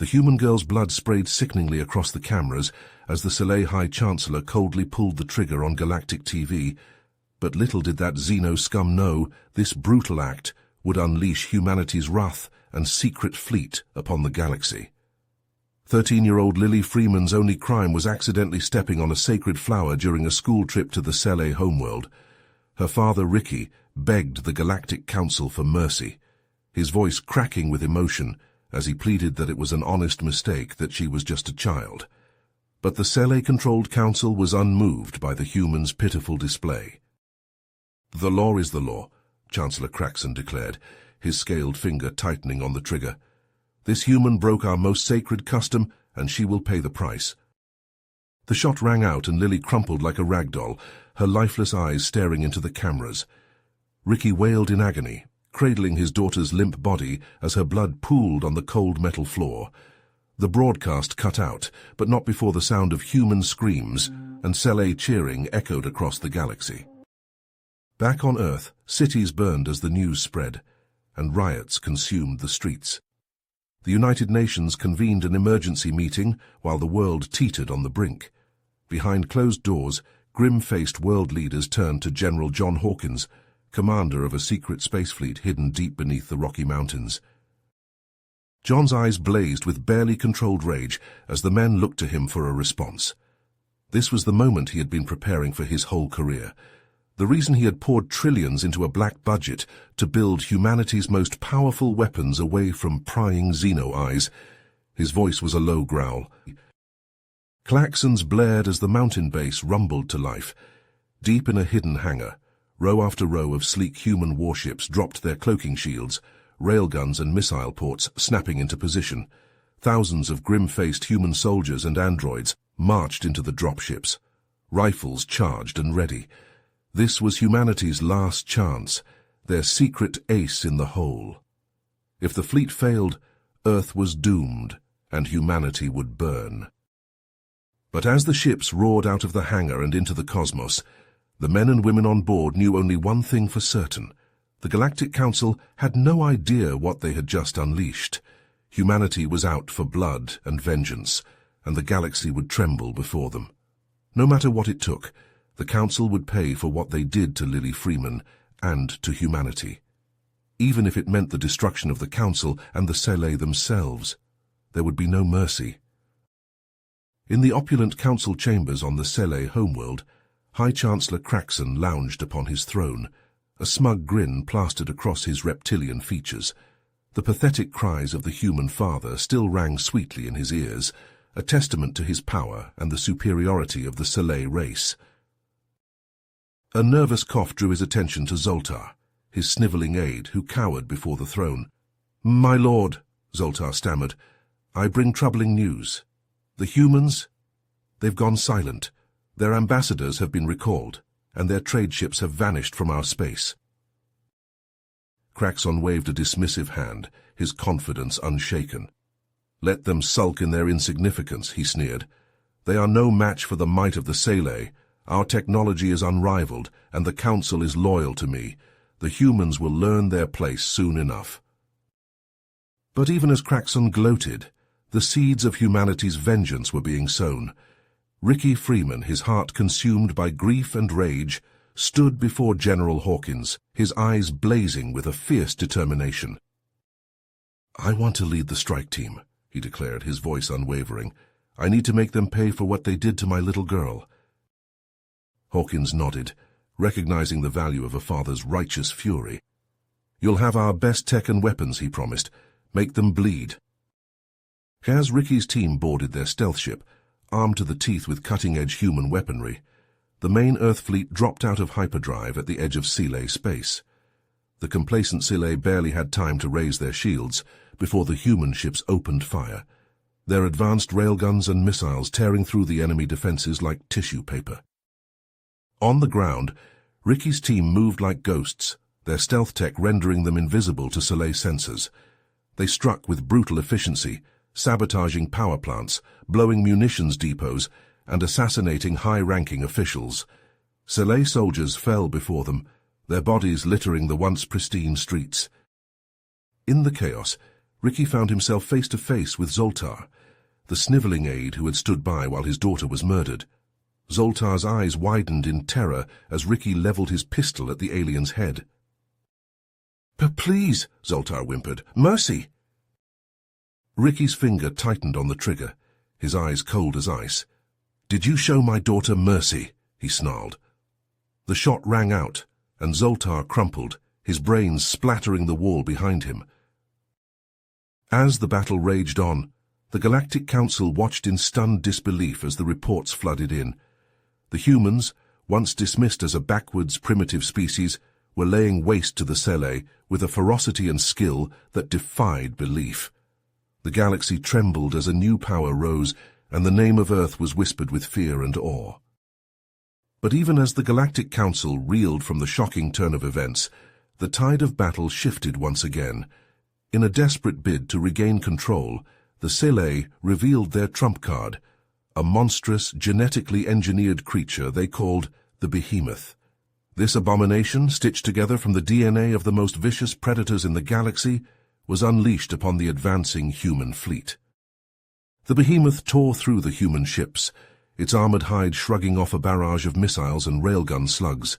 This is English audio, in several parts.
The human girl's blood sprayed sickeningly across the cameras as the Sci High Chancellor coldly pulled the trigger on Galactic TV, but little did that Xeno scum know this brutal act would unleash humanity's wrath and secret fleet upon the galaxy. 13-year-old Lily Freeman's only crime was accidentally stepping on a sacred flower during a school trip to the Sci homeworld. Her father, Ricky, begged the Galactic Council for mercy, his voice cracking with emotion as he pleaded that it was an honest mistake, that she was just a child. But the Sci-controlled council was unmoved by the humans' pitiful display. "The law is the law," Chancellor Craxon declared, his scaled finger tightening on the trigger. "This human broke our most sacred custom, and she will pay the price." The shot rang out and Lily crumpled like a rag doll, her lifeless eyes staring into the cameras. Ricky wailed in agony, cradling his daughter's limp body as her blood pooled on the cold metal floor. The broadcast cut out, but not before the sound of human screams and Sci cheering echoed across the galaxy. Back on Earth, cities burned as the news spread, and riots consumed the streets. The United Nations convened an emergency meeting while the world teetered on the brink. Behind closed doors, grim-faced world leaders turned to General John Hawkins, commander of a secret space fleet hidden deep beneath the Rocky Mountains. John's eyes blazed with barely controlled rage as the men looked to him for a response. This was the moment he had been preparing for his whole career. The reason he had poured trillions into a black budget to build humanity's most powerful weapons away from prying Xeno eyes. His voice was a low growl. Klaxons blared as the mountain base rumbled to life. Deep in a hidden hangar, row after row of sleek human warships dropped their cloaking shields, railguns and missile ports snapping into position. Thousands of grim-faced human soldiers and androids marched into the dropships, rifles charged and ready. This was humanity's last chance, their secret ace in the hole. If the fleet failed, Earth was doomed, and humanity would burn. But as the ships roared out of the hangar and into the cosmos, the men and women on board knew only one thing for certain. The Galactic Council had no idea what they had just unleashed. Humanity was out for blood and vengeance, and the galaxy would tremble before them. No matter what it took, the Council would pay for what they did to Lily Freeman and to humanity. Even if it meant the destruction of the Council and the Sci themselves, there would be no mercy. In the opulent council chambers on the Sci homeworld, High Chancellor Craxon lounged upon his throne, a smug grin plastered across his reptilian features. The pathetic cries of the human father still rang sweetly in his ears, a testament to his power and the superiority of the Sci race. A nervous cough drew his attention to Zoltar, his snivelling aide, who cowered before the throne. "My lord," Zoltar stammered, "I bring troubling news. The humans, they've gone silent. Their ambassadors have been recalled, and their trade ships have vanished from our space." Craxon waved a dismissive hand, his confidence unshaken. "Let them sulk in their insignificance," he sneered. "They are no match for the might of the Sci. Our technology is unrivaled, and the Council is loyal to me. The humans will learn their place soon enough." But even as Craxon gloated, the seeds of humanity's vengeance were being sown. Ricky Freeman, his heart consumed by grief and rage, stood before General Hawkins, his eyes blazing with a fierce determination. "I want to lead the strike team," he declared, his voice unwavering. "I need to make them pay for what they did to my little girl." Hawkins nodded, recognizing the value of a father's righteous fury. "You'll have our best tech and weapons," he promised. "Make them bleed." As Ricky's team boarded their stealth ship, armed to the teeth with cutting-edge human weaponry, the main Earth fleet dropped out of hyperdrive at the edge of Sci space. The complacent Sci barely had time to raise their shields before the human ships opened fire, their advanced railguns and missiles tearing through the enemy defenses like tissue paper. On the ground, Ricky's team moved like ghosts, their stealth tech rendering them invisible to Sci sensors. They struck with brutal efficiency, sabotaging power plants, blowing munitions depots, and assassinating high-ranking officials. Sci soldiers fell before them, their bodies littering the once pristine streets. In the chaos, Ricky found himself face to face with Zoltar, the snivelling aide who had stood by while his daughter was murdered. Zoltar's eyes widened in terror as Ricky leveled his pistol at the alien's head. "Please," Zoltar whimpered. "Mercy!" Ricky's finger tightened on the trigger, his eyes cold as ice. "Did you show my daughter mercy?" he snarled. The shot rang out, and Zoltar crumpled, his brains splattering the wall behind him. As the battle raged on, the Galactic Council watched in stunned disbelief as the reports flooded in. The humans, once dismissed as a backwards, primitive species, were laying waste to the Sele with a ferocity and skill that defied belief. The galaxy trembled as a new power rose, and the name of Earth was whispered with fear and awe. But even as the Galactic Council reeled from the shocking turn of events, the tide of battle shifted once again. In a desperate bid to regain control, the Sele revealed their trump card, a monstrous, genetically engineered creature they called the Behemoth. This abomination, stitched together from the DNA of the most vicious predators in the galaxy, was unleashed upon the advancing human fleet. The Behemoth tore through the human ships, its armored hide shrugging off a barrage of missiles and railgun slugs.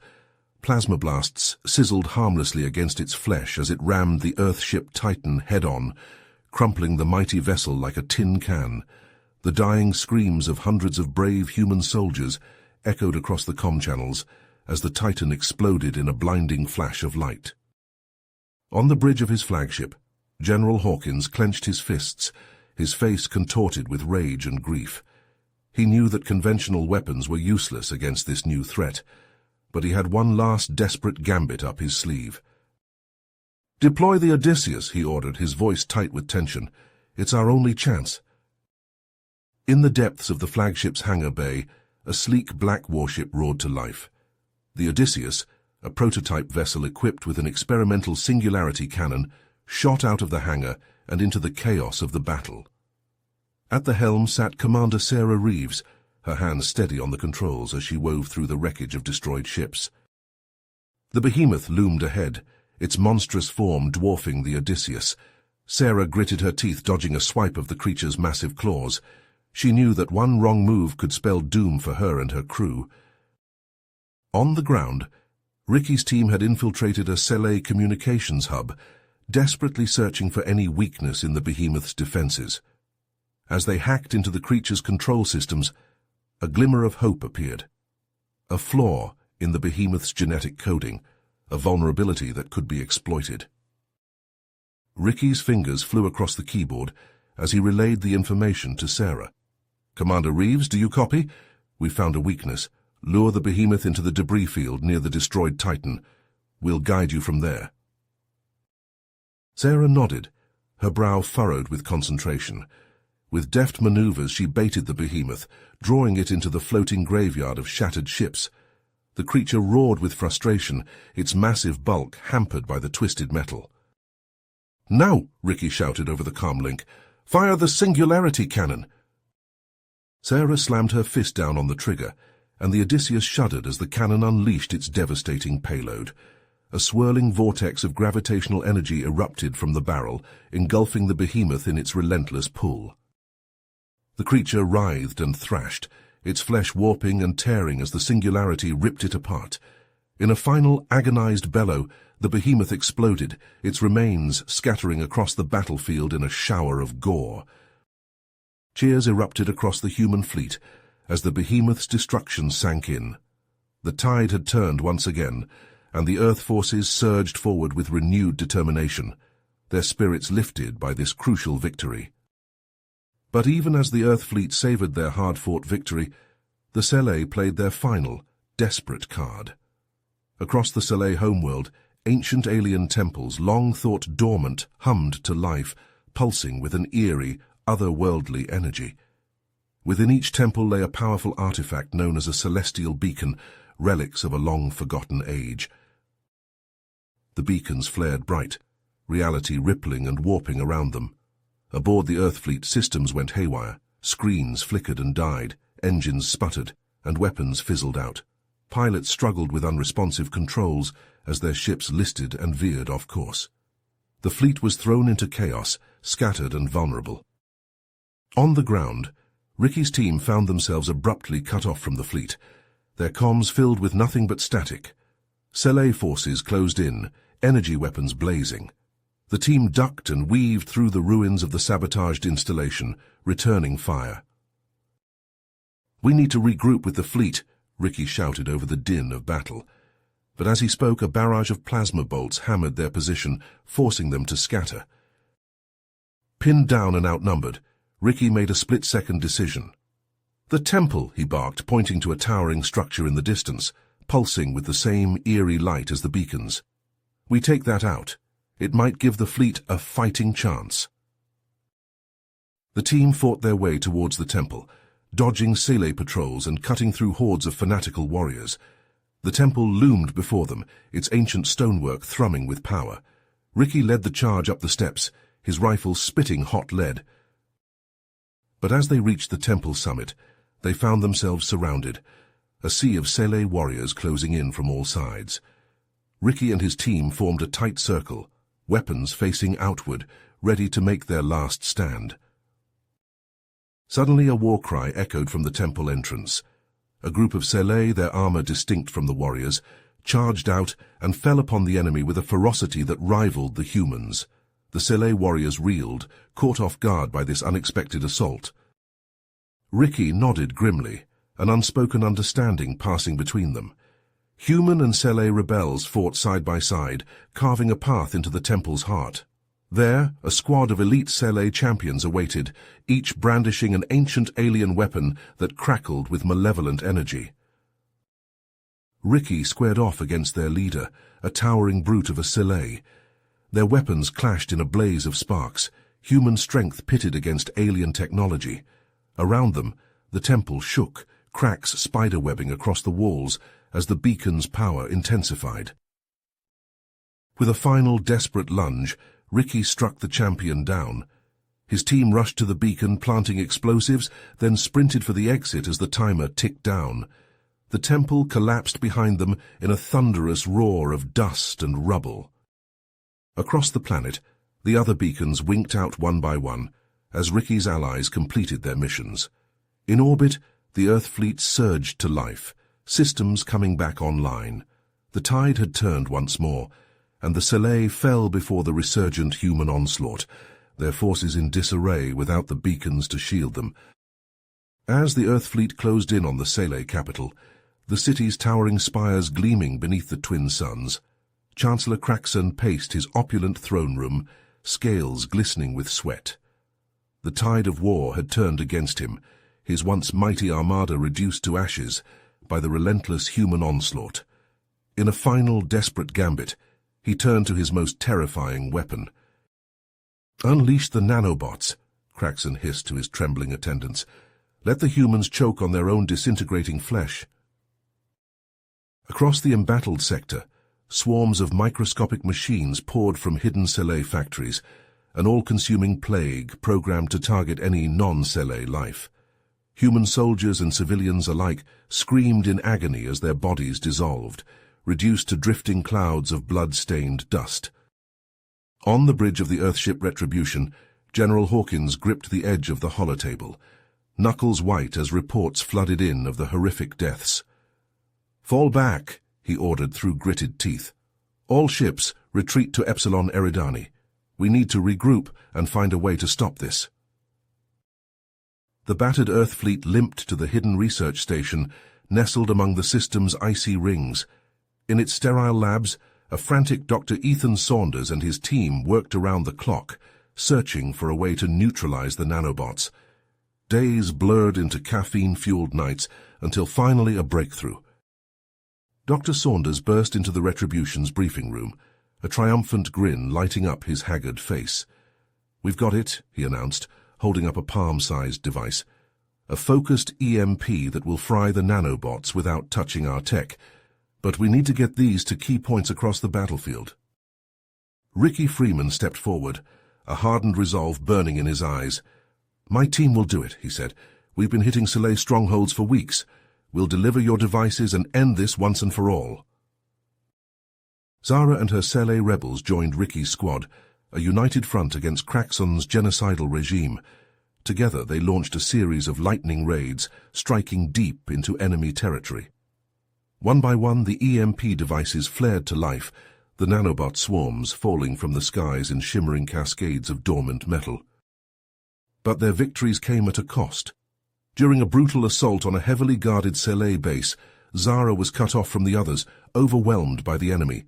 Plasma blasts sizzled harmlessly against its flesh as it rammed the Earthship Titan head-on, crumpling the mighty vessel like a tin can. The dying screams of hundreds of brave human soldiers echoed across the comm channels as the Titan exploded in a blinding flash of light. On the bridge of his flagship, General Hawkins clenched his fists, his face contorted with rage and grief. He knew that conventional weapons were useless against this new threat, but he had one last desperate gambit up his sleeve. "Deploy the Odysseus," he ordered, his voice tight with tension. "It's our only chance." In the depths of the flagship's hangar bay, a sleek black warship roared to life. The Odysseus, a prototype vessel equipped with an experimental singularity cannon, shot out of the hangar and into the chaos of the battle. At the helm sat Commander Sarah Reeves, her hands steady on the controls as she wove through the wreckage of destroyed ships. The Behemoth loomed ahead, its monstrous form dwarfing the Odysseus. Sarah gritted her teeth, dodging a swipe of the creature's massive claws. She knew that one wrong move could spell doom for her and her crew. On the ground, Ricky's team had infiltrated a Sele communications hub, desperately searching for any weakness in the Behemoth's defenses. As they hacked into the creature's control systems, a glimmer of hope appeared. A flaw in the Behemoth's genetic coding, a vulnerability that could be exploited. Ricky's fingers flew across the keyboard as he relayed the information to Sarah. "Commander Reeves, do you copy? We found a weakness. Lure the Behemoth into the debris field near the destroyed Titan. We'll guide you from there." Sarah nodded, her brow furrowed with concentration. With deft maneuvers, she baited the Behemoth, drawing it into the floating graveyard of shattered ships. The creature roared with frustration, its massive bulk hampered by the twisted metal. "Now," Ricky shouted over the comm link, "fire the singularity cannon!" Sarah slammed her fist down on the trigger, and the Odysseus shuddered as the cannon unleashed its devastating payload. A swirling vortex of gravitational energy erupted from the barrel, engulfing the Behemoth in its relentless pull. The creature writhed and thrashed, its flesh warping and tearing as the singularity ripped it apart. In a final agonized bellow, the Behemoth exploded, its remains scattering across the battlefield in a shower of gore. Cheers erupted across the human fleet as the Behemoth's destruction sank in. The tide had turned once again, and the Earth forces surged forward with renewed determination, their spirits lifted by this crucial victory. But even as the Earth fleet savored their hard-fought victory, the Sele played their final, desperate card. Across the Sele homeworld, ancient alien temples, long thought dormant, hummed to life, pulsing with an eerie, otherworldly energy. Within each temple lay a powerful artifact known as a celestial beacon, relics of a long-forgotten age. The beacons flared bright, reality rippling and warping around them. Aboard the Earth fleet, systems went haywire, screens flickered and died, engines sputtered, and weapons fizzled out. Pilots struggled with unresponsive controls as their ships listed and veered off course. The fleet was thrown into chaos, scattered and vulnerable. On the ground, Ricky's team found themselves abruptly cut off from the fleet, their comms filled with nothing but static. Sele forces closed in, energy weapons blazing. The team ducked and weaved through the ruins of the sabotaged installation, returning fire. "We need to regroup with the fleet," Ricky shouted over the din of battle. But as he spoke, a barrage of plasma bolts hammered their position, forcing them to scatter. Pinned down and outnumbered, Ricky made a split-second decision. "The temple," he barked, pointing to a towering structure in the distance, pulsing with the same eerie light as the beacons. "We take that out. It might give the fleet a fighting chance." The team fought their way towards the temple, dodging Sele patrols and cutting through hordes of fanatical warriors. The temple loomed before them, its ancient stonework thrumming with power. Ricky led the charge up the steps, his rifle spitting hot lead. But as they reached the temple summit, they found themselves surrounded, a sea of Sele warriors closing in from all sides. Ricky and his team formed a tight circle, weapons facing outward, ready to make their last stand. Suddenly a war cry echoed from the temple entrance. A group of Sele, their armor distinct from the warriors, charged out and fell upon the enemy with a ferocity that rivaled the humans. The Sele warriors reeled, caught off guard by this unexpected assault. Ricky nodded grimly, an unspoken understanding passing between them. Human and Sele rebels fought side by side, carving a path into the temple's heart. There, a squad of elite Sele champions awaited, each brandishing an ancient alien weapon that crackled with malevolent energy. Ricky squared off against their leader, a towering brute of a Sele. Their weapons clashed in a blaze of sparks, human strength pitted against alien technology. Around them, the temple shook, cracks spiderwebbing across the walls as the beacon's power intensified. With a final desperate lunge, Ricky struck the champion down. His team rushed to the beacon, planting explosives, then sprinted for the exit as the timer ticked down. The temple collapsed behind them in a thunderous roar of dust and rubble. Across the planet, the other beacons winked out one by one, as Ricky's allies completed their missions. In orbit, the Earth fleet surged to life, systems coming back online. The tide had turned once more, and the Sele fell before the resurgent human onslaught, their forces in disarray without the beacons to shield them. As the Earth fleet closed in on the Sele capital, the city's towering spires gleaming beneath the twin suns, Chancellor Kraxon paced his opulent throne room, scales glistening with sweat. The tide of war had turned against him, his once mighty armada reduced to ashes by the relentless human onslaught. In a final desperate gambit, he turned to his most terrifying weapon. "Unleash the nanobots," Kraxon hissed to his trembling attendants. "Let the humans choke on their own disintegrating flesh." Across the embattled sector, swarms of microscopic machines poured from hidden Sele factories, an all-consuming plague programmed to target any non-Sele life. Human soldiers and civilians alike screamed in agony as their bodies dissolved, reduced to drifting clouds of blood-stained dust. On the bridge of the Earthship Retribution, General Hawkins gripped the edge of the holotable, knuckles white as reports flooded in of the horrific deaths. "Fall back," he ordered through gritted teeth. "All ships, retreat to Epsilon Eridani. We need to regroup and find a way to stop this." The battered Earth fleet limped to the hidden research station, nestled among the system's icy rings. In its sterile labs, a frantic Dr. Ethan Saunders and his team worked around the clock, searching for a way to neutralize the nanobots. Days blurred into caffeine-fueled nights until finally a breakthrough. Dr. Saunders burst into the Retribution's briefing room, a triumphant grin lighting up his haggard face. "We've got it," he announced, holding up a palm-sized device. "A focused EMP that will fry the nanobots without touching our tech. But we need to get these to key points across the battlefield." Ricky Freeman stepped forward, a hardened resolve burning in his eyes. "My team will do it," he said. "We've been hitting Sele strongholds for weeks. We'll deliver your devices and end this once and for all." Zara and her Sele rebels joined Ricky's squad, a united front against Kraxon's genocidal regime. Together they launched a series of lightning raids, striking deep into enemy territory. One by one, the EMP devices flared to life, the nanobot swarms falling from the skies in shimmering cascades of dormant metal. But their victories came at a cost. During a brutal assault on a heavily guarded Sele base, Zara was cut off from the others, overwhelmed by the enemy.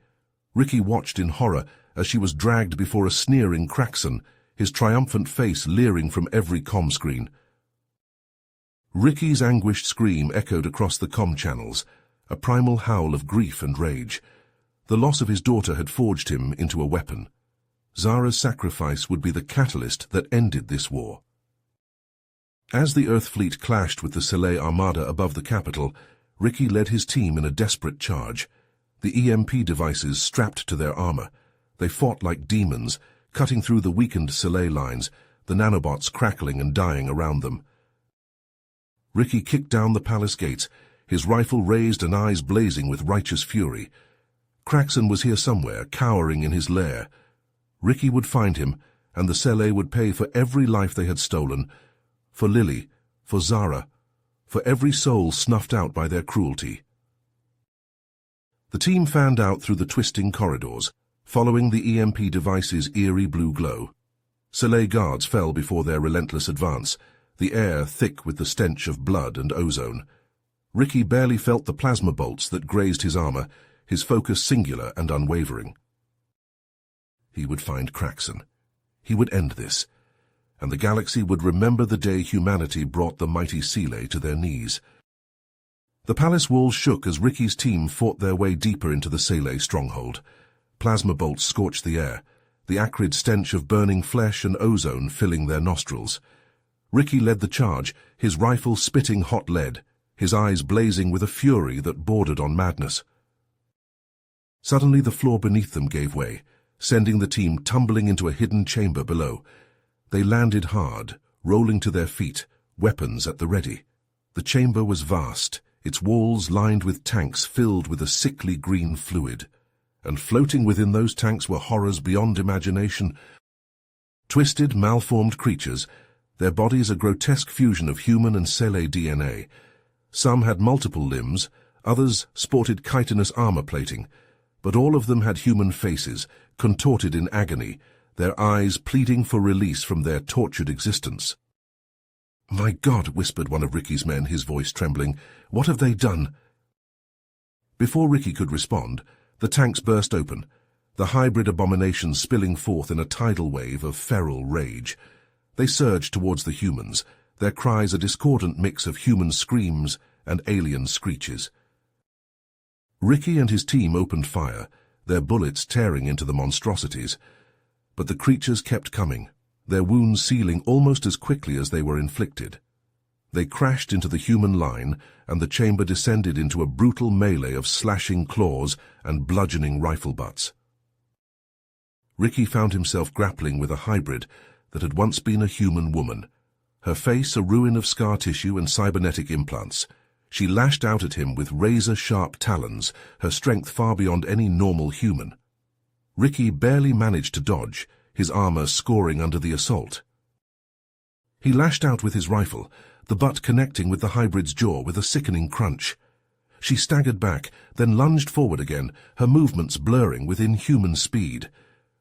Ricky watched in horror as she was dragged before a sneering Kraxon, his triumphant face leering from every comm screen. Ricky's anguished scream echoed across the comm channels, a primal howl of grief and rage. The loss of his daughter had forged him into a weapon. Zara's sacrifice would be the catalyst that ended this war. As the Earth fleet clashed with the Sele armada above the capital, Ricky led his team in a desperate charge. The EMP devices strapped to their armor. They fought like demons, cutting through the weakened Sele lines, the nanobots crackling and dying around them. Ricky kicked down the palace gates, his rifle raised and eyes blazing with righteous fury. Kraxon was here somewhere, cowering in his lair. Ricky would find him, and the Sele would pay for every life they had stolen, for Lily, for Zara, for every soul snuffed out by their cruelty. The team fanned out through the twisting corridors, following the EMP device's eerie blue glow. Sele guards fell before their relentless advance, the air thick with the stench of blood and ozone. Ricky barely felt the plasma bolts that grazed his armor, his focus singular and unwavering. He would find Kraxon. He would end this, and the galaxy would remember the day humanity brought the mighty Sele to their knees. The palace walls shook as Ricky's team fought their way deeper into the Sele stronghold. Plasma bolts scorched the air, the acrid stench of burning flesh and ozone filling their nostrils. Ricky led the charge, his rifle spitting hot lead, his eyes blazing with a fury that bordered on madness. Suddenly the floor beneath them gave way, sending the team tumbling into a hidden chamber below. They landed hard, rolling to their feet, weapons at the ready. The chamber was vast, its walls lined with tanks filled with a sickly green fluid. And floating within those tanks were horrors beyond imagination. Twisted, malformed creatures, their bodies a grotesque fusion of human and Sele DNA. Some had multiple limbs, others sported chitinous armor plating, but all of them had human faces, contorted in agony, their eyes pleading for release from their tortured existence. "My God," whispered one of Ricky's men, his voice trembling. "What have they done?" Before Ricky could respond, the tanks burst open, the hybrid abominations spilling forth in a tidal wave of feral rage. They surged towards the humans, their cries a discordant mix of human screams and alien screeches. Ricky and his team opened fire, their bullets tearing into the monstrosities. But the creatures kept coming, their wounds sealing almost as quickly as they were inflicted. They crashed into the human line, and the chamber descended into a brutal melee of slashing claws and bludgeoning rifle butts. Ricky found himself grappling with a hybrid that had once been a human woman, her face a ruin of scar tissue and cybernetic implants. She lashed out at him with razor-sharp talons, her strength far beyond any normal human. Ricky barely managed to dodge, his armor scoring under the assault. He lashed out with his rifle, the butt connecting with the hybrid's jaw with a sickening crunch. She staggered back, then lunged forward again, her movements blurring with inhuman speed.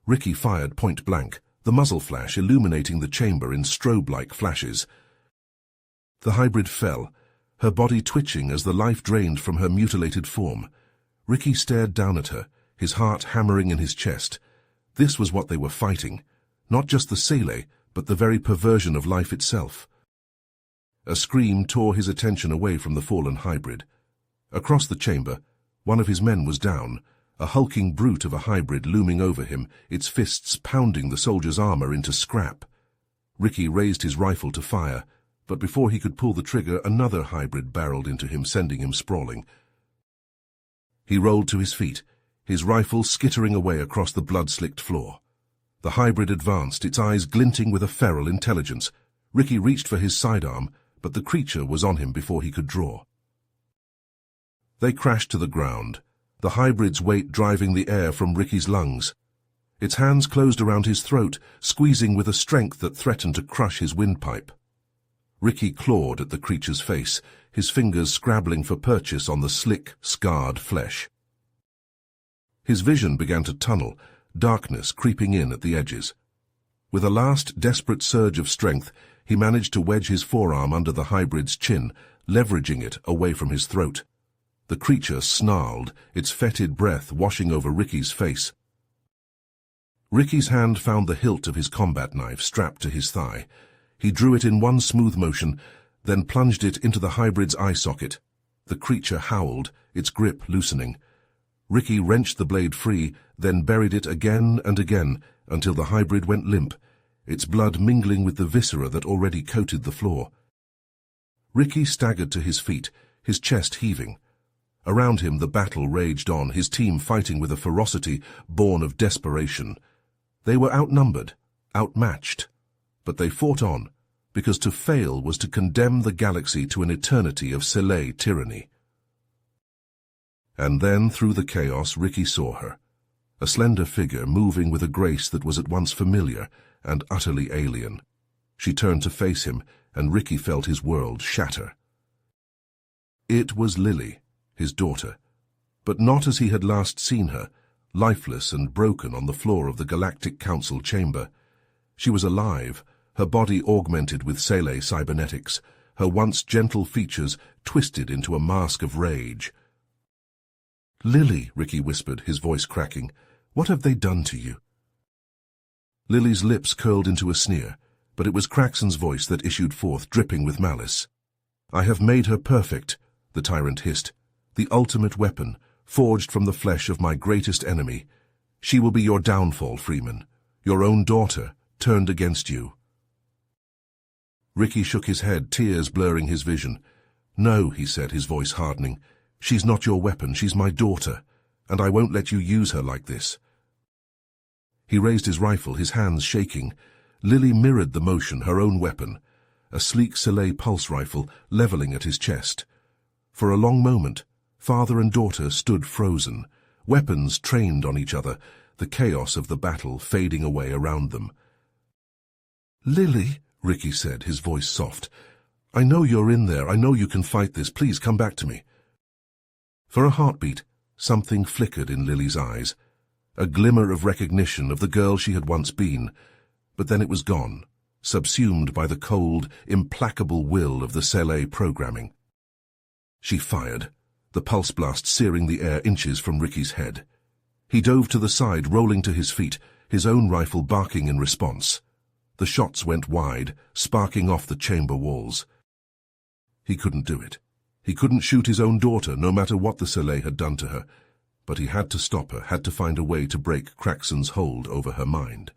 Ricky fired point blank, the muzzle flash illuminating the chamber in strobe-like flashes. The hybrid fell, her body twitching as the life drained from her mutilated form. Ricky stared down at her, his heart hammering in his chest. This was what they were fighting, not just the Sele, but the very perversion of life itself. A scream tore his attention away from the fallen hybrid. Across the chamber, one of his men was down, a hulking brute of a hybrid looming over him, its fists pounding the soldier's armor into scrap. Ricky raised his rifle to fire, but before he could pull the trigger, another hybrid barreled into him, sending him sprawling. He rolled to his feet, his rifle skittering away across the blood-slicked floor. The hybrid advanced, its eyes glinting with a feral intelligence. Ricky reached for his sidearm, but the creature was on him before he could draw. They crashed to the ground, the hybrid's weight driving the air from Ricky's lungs. Its hands closed around his throat, squeezing with a strength that threatened to crush his windpipe. Ricky clawed at the creature's face, his fingers scrabbling for purchase on the slick, scarred flesh. His vision began to tunnel, darkness creeping in at the edges. With a last desperate surge of strength, he managed to wedge his forearm under the hybrid's chin, leveraging it away from his throat. The creature snarled, its fetid breath washing over Ricky's face. Ricky's hand found the hilt of his combat knife strapped to his thigh. He drew it in one smooth motion, then plunged it into the hybrid's eye socket. The creature howled, its grip loosening. Ricky wrenched the blade free, then buried it again and again, until the hybrid went limp, its blood mingling with the viscera that already coated the floor. Ricky staggered to his feet, his chest heaving. Around him the battle raged on, his team fighting with a ferocity born of desperation. They were outnumbered, outmatched, but they fought on, because to fail was to condemn the galaxy to an eternity of Sci tyranny. And then, through the chaos, Ricky saw her, a slender figure moving with a grace that was at once familiar and utterly alien. She turned to face him, and Ricky felt his world shatter. It was Lily, his daughter, but not as he had last seen her, lifeless and broken on the floor of the Galactic Council chamber. She was alive, her body augmented with Sci cybernetics, her once gentle features twisted into a mask of rage. "Lily," Ricky whispered, his voice cracking, "what have they done to you?" Lily's lips curled into a sneer, but it was Craxon's voice that issued forth, dripping with malice. "I have made her perfect," the tyrant hissed, "the ultimate weapon, forged from the flesh of my greatest enemy. She will be your downfall, Freeman, your own daughter, turned against you." Ricky shook his head, tears blurring his vision. "No," he said, his voice hardening. "She's not your weapon, she's my daughter, and I won't let you use her like this." He raised his rifle, his hands shaking. Lily mirrored the motion, her own weapon, a sleek Sci pulse rifle leveling at his chest. For a long moment, father and daughter stood frozen, weapons trained on each other, the chaos of the battle fading away around them. "Lily," Ricky said, his voice soft, "I know you're in there, I know you can fight this, please come back to me." For a heartbeat, something flickered in Lily's eyes, a glimmer of recognition of the girl she had once been, but then it was gone, subsumed by the cold, implacable will of the Sci programming. She fired, the pulse blast searing the air inches from Ricky's head. He dove to the side, rolling to his feet, his own rifle barking in response. The shots went wide, sparking off the chamber walls. He couldn't do it. He couldn't shoot his own daughter, no matter what the Sci had done to her, but he had to stop her, had to find a way to break Craxon's hold over her mind.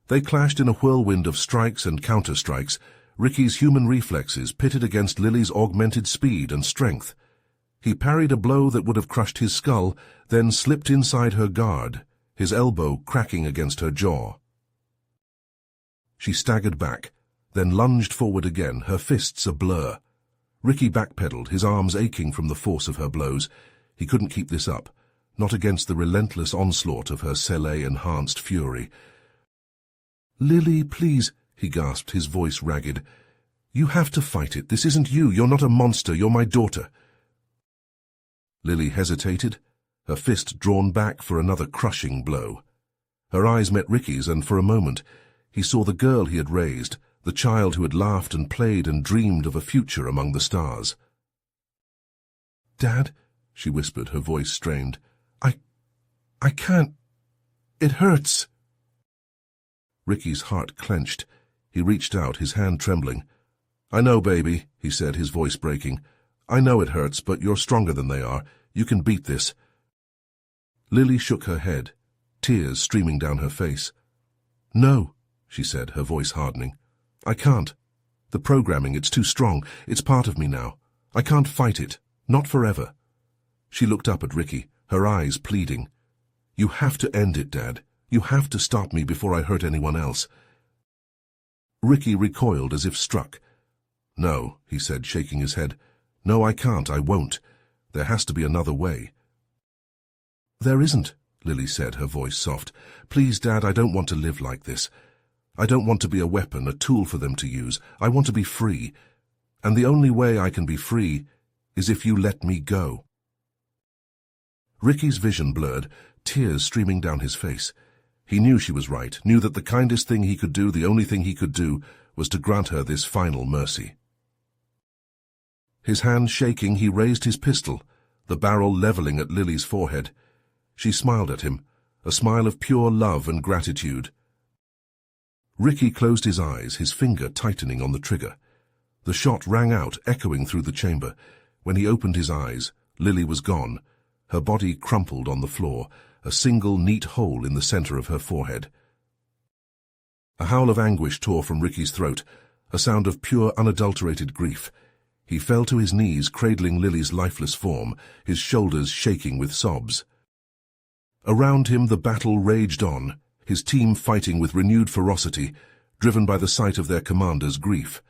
They clashed in a whirlwind of strikes and counter-strikes, Ricky's human reflexes pitted against Lily's augmented speed and strength. He parried a blow that would have crushed his skull, then slipped inside her guard, his elbow cracking against her jaw. She staggered back, then lunged forward again, her fists a blur. Ricky backpedaled, his arms aching from the force of her blows. He couldn't keep this up, not against the relentless onslaught of her Sci-enhanced fury. "Lily, please," he gasped, his voice ragged. "You have to fight it. This isn't you. You're not a monster. You're my daughter." Lily hesitated, her fist drawn back for another crushing blow. Her eyes met Ricky's, and for a moment he saw the girl he had raised, the child who had laughed and played and dreamed of a future among the stars. "Dad," she whispered, her voice strained. I can't. It hurts." Ricky's heart clenched. He reached out, his hand trembling. "I know, baby," he said, his voice breaking. "I know it hurts, but you're stronger than they are. You can beat this." Lily shook her head, tears streaming down her face. "No," she said, her voice hardening. "I can't. The programming, it's too strong. It's part of me now. I can't fight it. Not forever." She looked up at Ricky, her eyes pleading. "You have to end it, Dad. You have to stop me before I hurt anyone else." Ricky recoiled as if struck. "No," he said, shaking his head. "No, I can't. I won't. There has to be another way." "There isn't," Lily said, her voice soft. "Please, Dad, I don't want to live like this. I don't want to be a weapon, a tool for them to use. I want to be free. And the only way I can be free is if you let me go." Ricky's vision blurred, tears streaming down his face. He knew she was right, knew that the kindest thing he could do, the only thing he could do, was to grant her this final mercy. His hand shaking, he raised his pistol, the barrel leveling at Lily's forehead. She smiled at him, a smile of pure love and gratitude. Ricky closed his eyes, his finger tightening on the trigger. The shot rang out, echoing through the chamber. When he opened his eyes, Lily was gone, her body crumpled on the floor, a single neat hole in the center of her forehead. A howl of anguish tore from Ricky's throat, a sound of pure, unadulterated grief. He fell to his knees, cradling Lily's lifeless form, his shoulders shaking with sobs. Around him the battle raged on, his team fighting with renewed ferocity, driven by the sight of their commander's grief.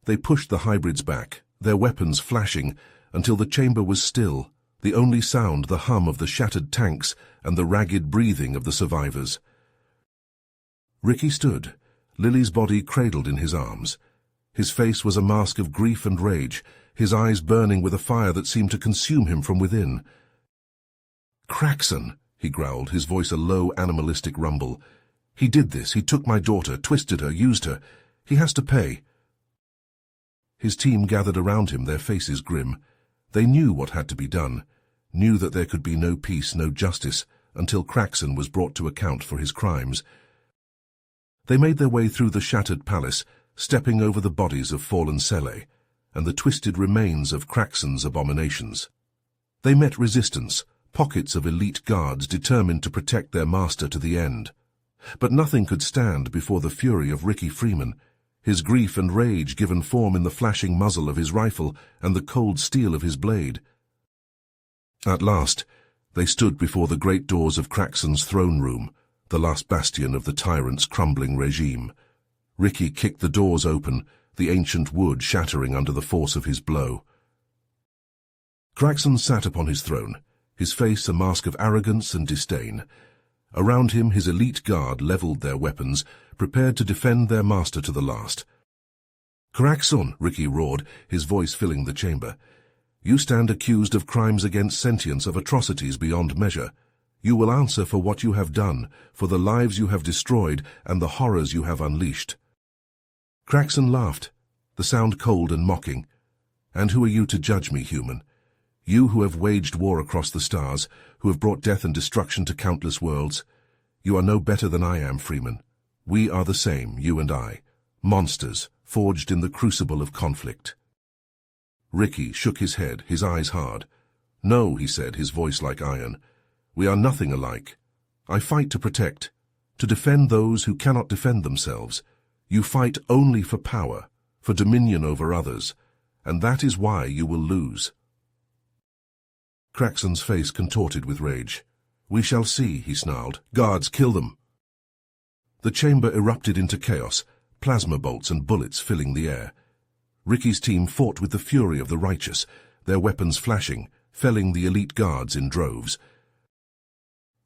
They pushed the hybrids back, their weapons flashing, until the chamber was still, the only sound the hum of the shattered tanks and the ragged breathing of the survivors. Ricky stood, Lily's body cradled in his arms. His face was a mask of grief and rage, his eyes burning with a fire that seemed to consume him from within. "Craxon," he growled, his voice a low, animalistic rumble. "He did this. He took my daughter, twisted her, used her. He has to pay." His team gathered around him, their faces grim. They knew what had to be done, knew that there could be no peace, no justice, until Craxon was brought to account for his crimes. They made their way through the shattered palace, stepping over the bodies of fallen Sele, and the twisted remains of Craxon's abominations. They met resistance, pockets of elite guards determined to protect their master to the end. But nothing could stand before the fury of Ricky Freeman, his grief and rage given form in the flashing muzzle of his rifle and the cold steel of his blade. At last, they stood before the great doors of Craxon's throne room, the last bastion of the tyrant's crumbling regime. Ricky kicked the doors open, the ancient wood shattering under the force of his blow. Craxon sat upon his throne, his face a mask of arrogance and disdain. Around him his elite guard leveled their weapons, prepared to defend their master to the last. "Craxon," Ricky roared, his voice filling the chamber. "You stand accused of crimes against sentience, of atrocities beyond measure. You will answer for what you have done, for the lives you have destroyed and the horrors you have unleashed." Craxon laughed, the sound cold and mocking. "And who are you to judge me, human? You who have waged war across the stars, who have brought death and destruction to countless worlds. You are no better than I am, Freeman. We are the same, you and I, monsters forged in the crucible of conflict." Ricky shook his head, his eyes hard. "No," he said, his voice like iron. "We are nothing alike. I fight to protect, to defend those who cannot defend themselves. You fight only for power, for dominion over others, and that is why you will lose." Craxon's face contorted with rage. "We shall see," he snarled. "Guards, kill them." The chamber erupted into chaos, plasma bolts and bullets filling the air. Ricky's team fought with the fury of the righteous, their weapons flashing, felling the elite guards in droves.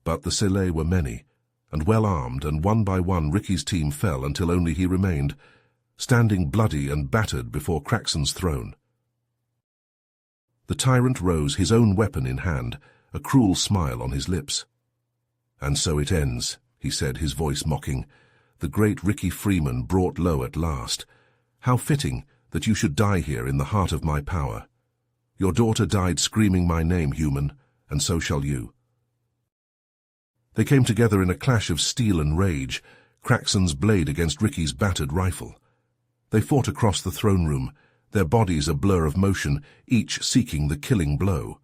But the Sele were many, and well armed, and one by one Ricky's team fell until only he remained, standing bloody and battered before Craxon's throne. The tyrant rose, his own weapon in hand, a cruel smile on his lips. "And so it ends," he said, his voice mocking. "The great Ricky Freeman brought low at last. How fitting that you should die here in the heart of my power. Your daughter died screaming my name, human, and so shall you." They came together in a clash of steel and rage, Craxon's blade against Ricky's battered rifle. They fought across the throne room, their bodies a blur of motion, each seeking the killing blow.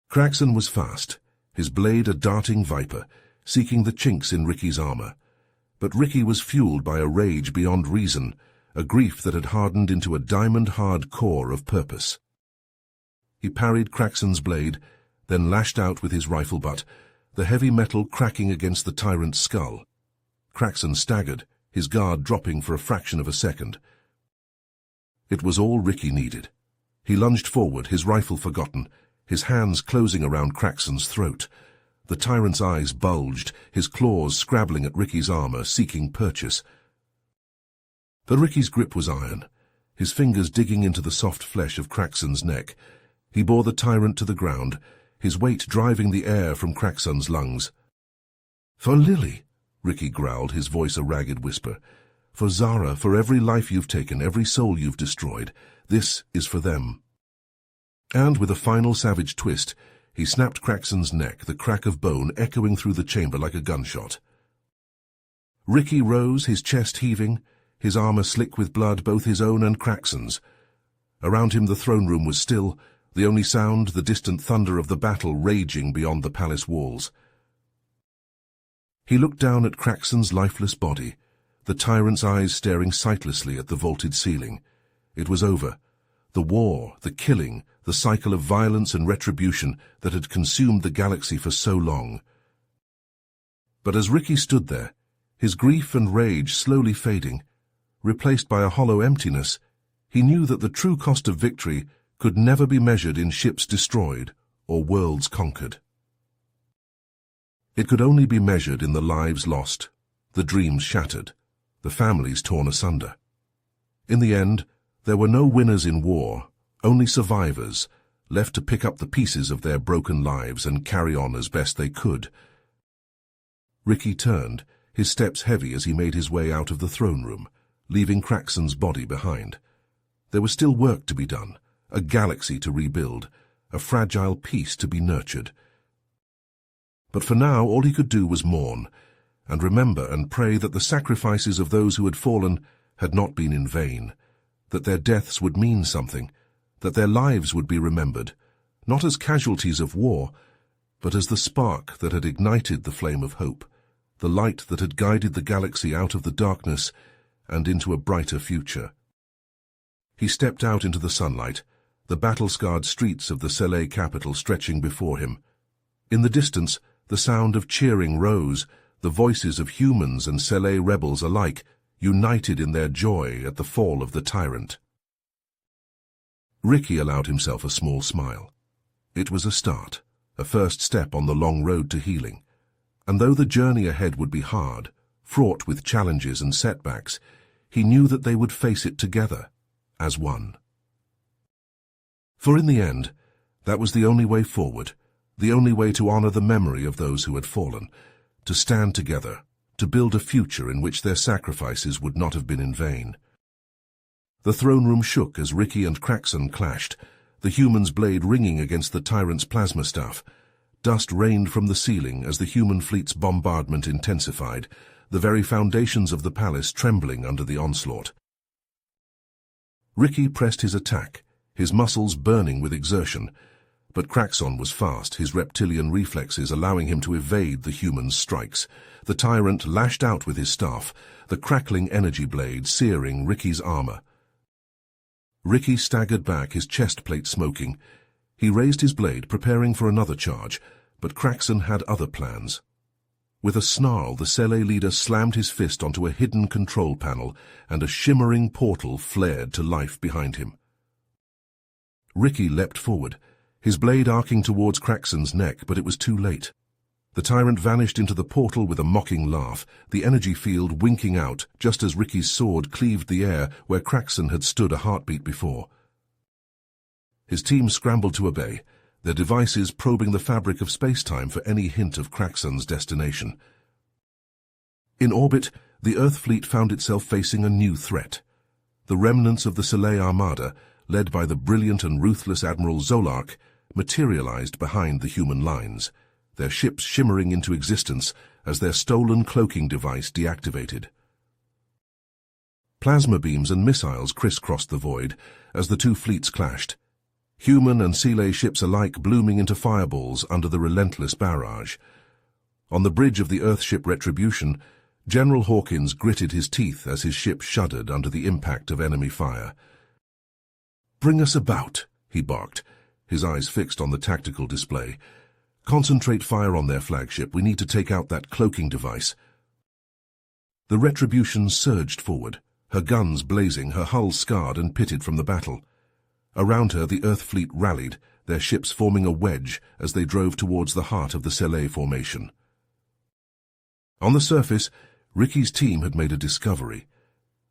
Craxon was fast, his blade a darting viper, seeking the chinks in Ricky's armor. But Ricky was fueled by a rage beyond reason, a grief that had hardened into a diamond-hard core of purpose. He parried Craxon's blade, then lashed out with his rifle butt, the heavy metal cracking against the tyrant's skull. Craxon staggered, his guard dropping for a fraction of a second. It was all Ricky needed. He lunged forward, his rifle forgotten, his hands closing around Craxon's throat. The tyrant's eyes bulged, his claws scrabbling at Ricky's armor, seeking purchase. But Ricky's grip was iron, his fingers digging into the soft flesh of Kraxon's neck. He bore the tyrant to the ground, his weight driving the air from Kraxon's lungs. "For Lily," Ricky growled, his voice a ragged whisper. "For Zara, for every life you've taken, every soul you've destroyed. This is for them." And with a final savage twist, he snapped Kraxon's neck, the crack of bone echoing through the chamber like a gunshot. Ricky rose, his chest heaving, his armor slick with blood, both his own and Kraxon's. Around him the throne room was still, the only sound the distant thunder of the battle raging beyond the palace walls. He looked down at Kraxon's lifeless body, the tyrant's eyes staring sightlessly at the vaulted ceiling. It was over. The war, the killing, the cycle of violence and retribution that had consumed the galaxy for so long. But as Ricky stood there, his grief and rage slowly fading, replaced by a hollow emptiness, he knew that the true cost of victory could never be measured in ships destroyed or worlds conquered. It could only be measured in the lives lost, the dreams shattered, the families torn asunder. In the end, there were no winners in war, only survivors, left to pick up the pieces of their broken lives and carry on as best they could. Ricky turned, his steps heavy as he made his way out of the throne room, leaving Kraxon's body behind. There was still work to be done, a galaxy to rebuild, a fragile peace to be nurtured. But for now, all he could do was mourn, and remember and pray that the sacrifices of those who had fallen had not been in vain, that their deaths would mean something, that their lives would be remembered, not as casualties of war, but as the spark that had ignited the flame of hope, the light that had guided the galaxy out of the darkness and into a brighter future. He stepped out into the sunlight, the battle-scarred streets of the Sele capital stretching before him. In the distance, the sound of cheering rose, the voices of humans and Sele rebels alike, united in their joy at the fall of the tyrant. Ricky allowed himself a small smile. It was a start, a first step on the long road to healing. And though the journey ahead would be hard, fraught with challenges and setbacks, he knew that they would face it together, as one. For in the end, that was the only way forward, the only way to honor the memory of those who had fallen, to stand together, to build a future in which their sacrifices would not have been in vain. The throne room shook as Ricky and Kraxon clashed, the human's blade ringing against the tyrant's plasma staff. Dust rained from the ceiling as the human fleet's bombardment intensified, the very foundations of the palace trembling under the onslaught. Ricky pressed his attack, his muscles burning with exertion, but Kraxon was fast, his reptilian reflexes allowing him to evade the human's strikes. The tyrant lashed out with his staff, the crackling energy blade searing Ricky's armor. Ricky staggered back, his chest plate smoking. He raised his blade, preparing for another charge, but Kraxon had other plans. With a snarl, the Sele leader slammed his fist onto a hidden control panel, and a shimmering portal flared to life behind him. Ricky leapt forward, his blade arcing towards Kraxon's neck, but it was too late. The tyrant vanished into the portal with a mocking laugh, the energy field winking out just as Ricky's sword cleaved the air where Kraxon had stood a heartbeat before. His team scrambled to obey, their devices probing the fabric of space-time for any hint of Kraxon's destination. In orbit, the Earth fleet found itself facing a new threat. The remnants of the Sele Armada, led by the brilliant and ruthless Admiral Zolark, materialized behind the human lines, their ships shimmering into existence as their stolen cloaking device deactivated. Plasma beams and missiles crisscrossed the void as the two fleets clashed, human and Sele ships alike blooming into fireballs under the relentless barrage. On the bridge of the Earthship Retribution, General Hawkins gritted his teeth as his ship shuddered under the impact of enemy fire. "Bring us about," he barked, his eyes fixed on the tactical display. "Concentrate fire on their flagship. We need to take out that cloaking device." The Retribution surged forward, her guns blazing, her hull scarred and pitted from the battle. Around her, the Earth fleet rallied, their ships forming a wedge as they drove towards the heart of the Sele formation. On the surface, Ricky's team had made a discovery.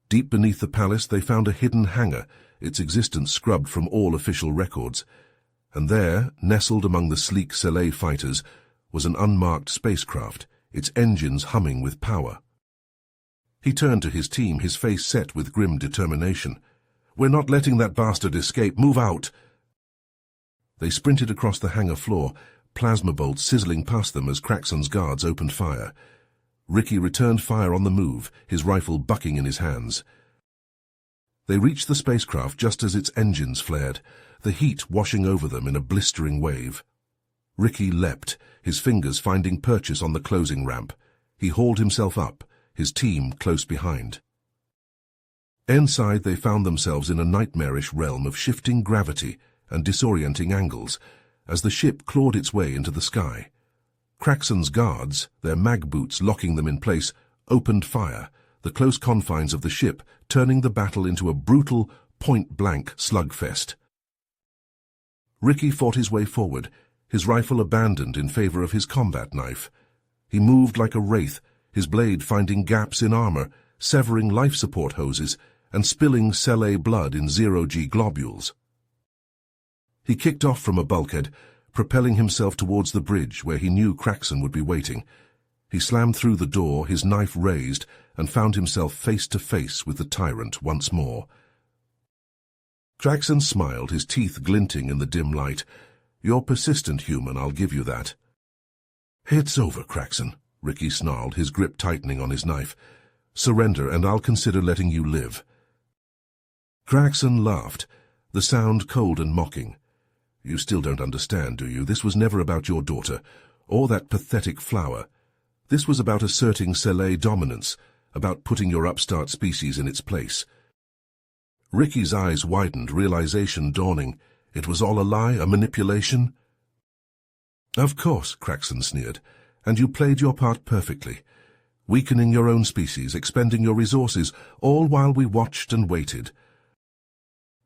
Deep beneath the palace, they found a hidden hangar, its existence scrubbed from all official records. And there, nestled among the sleek Sele fighters, was an unmarked spacecraft, its engines humming with power. He turned to his team, his face set with grim determination. "We're not letting that bastard escape. Move out!" They sprinted across the hangar floor, plasma bolts sizzling past them as Craxon's guards opened fire. Ricky returned fire on the move, his rifle bucking in his hands. They reached the spacecraft just as its engines flared, the heat washing over them in a blistering wave. Ricky leapt, his fingers finding purchase on the closing ramp. He hauled himself up, his team close behind. Inside, they found themselves in a nightmarish realm of shifting gravity and disorienting angles as the ship clawed its way into the sky. Craxon's guards, their mag boots locking them in place, opened fire, the close confines of the ship turning the battle into a brutal, point-blank slugfest. Ricky fought his way forward, his rifle abandoned in favor of his combat knife. He moved like a wraith, his blade finding gaps in armor, severing life support hoses, and spilling Sele blood in zero-G globules. He kicked off from a bulkhead, propelling himself towards the bridge where he knew Craxon would be waiting. He slammed through the door, his knife raised, and found himself face to face with the tyrant once more. Craxon smiled, his teeth glinting in the dim light. "You're persistent, human, I'll give you that." "It's over, Craxon," Ricky snarled, his grip tightening on his knife. "Surrender, and I'll consider letting you live." Craxon laughed, the sound cold and mocking. "You still don't understand, do you? This was never about your daughter, or that pathetic flower. This was about asserting Sele dominance, about putting your upstart species in its place." Ricky's eyes widened, realization dawning. It was all a lie, a manipulation? "Of course," Craxon sneered, "and you played your part perfectly. Weakening your own species, expending your resources, all while we watched and waited."